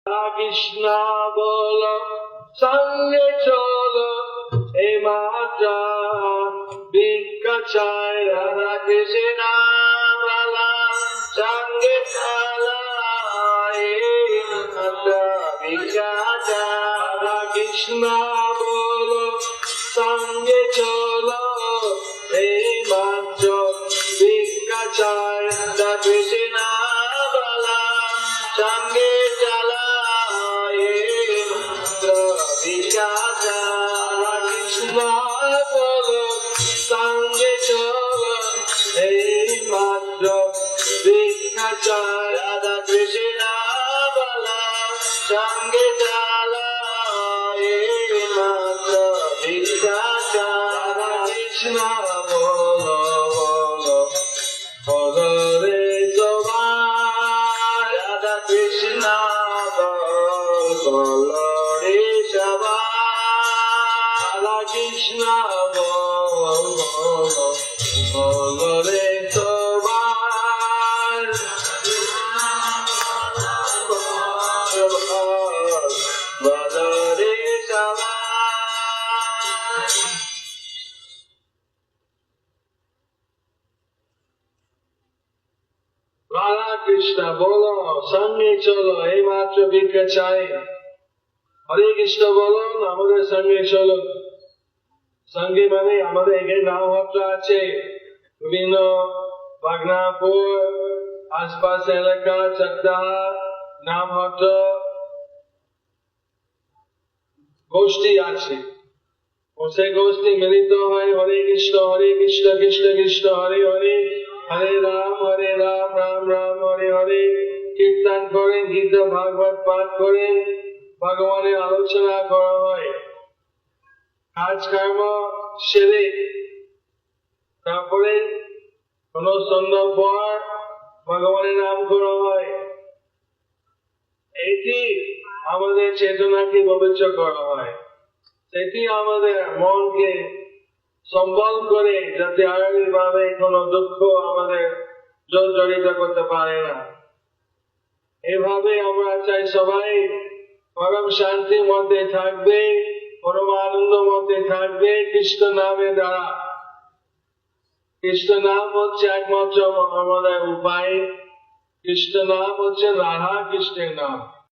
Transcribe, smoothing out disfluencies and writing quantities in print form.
কৃষ্ণ বলো সঙ্গে চলো এ মাত্রা ভিক্ষা চাই রাধা কৃষ্ণ বালা সঙ্গে চলো এ মাত্রা ভিক্ষা চাই রাধা কৃষ্ণ বলো সঙ্গে চলো এই মাত্র ভিক্ষা চাই রাধা কৃষ্ণ বালা সঙ্গে কৃষ্ণ বলো সঙ্গে চলো এই মাত্র ভিক্ষা চাই রাধা কৃষ্ণ বলা সঙ্গে চলো এই মাত্র ভিক্ষা চাই রাধা কৃষ্ণ বলো বলো বলো রে সবাই রাধা কৃষ্ণ বলো রে সবাই কৃষ্ণ বলো রে সবাই বলো রে সবাই রাধা কৃষ্ণ বলো সঙ্গে চলো এই মাত্র ভিক্ষা চাই হরে কৃষ্ণ বলো আমাদের সঙ্গে চলো সঙ্গে মানে আমাদের এখানে নামহট্ট আছে বিভিন্ন বাগনাপুর আশপাশ এলাকা চাকদা নামহট্ট গোষ্ঠী আছে সেই গোষ্ঠী মিলিত হয় হরে কৃষ্ণ কৃষ্ণ কৃষ্ণ হরে হরে হরে রাম রাম রাম হরে হরে কীর্তন করেন গীতা ভাগবত পাঠ করেন ভগবানের আলোচনা করা হয় কাজ কর্ম সেরে তারপরে কোন সন্ধ্যা পর ভগবানের নাম করা হয় এটি আমাদের চেতনাকে পবিত্র করা হয় সেটি আমাদের মনকে সম্বল করে যাতে আগামী ভাবে কোন দুঃখ আমাদের জড়িত করতে পারে না এভাবে আমরা চাই সবাই পরম শান্তির মধ্যে থাকবে পরম আনন্দ মধ্যে থাকবে কৃষ্ণ নামের দ্বারা কৃষ্ণ নাম হচ্ছে একমাত্র আমাদের উপায় কৃষ্ণ নাম হচ্ছে রাধা কৃষ্ণের নাম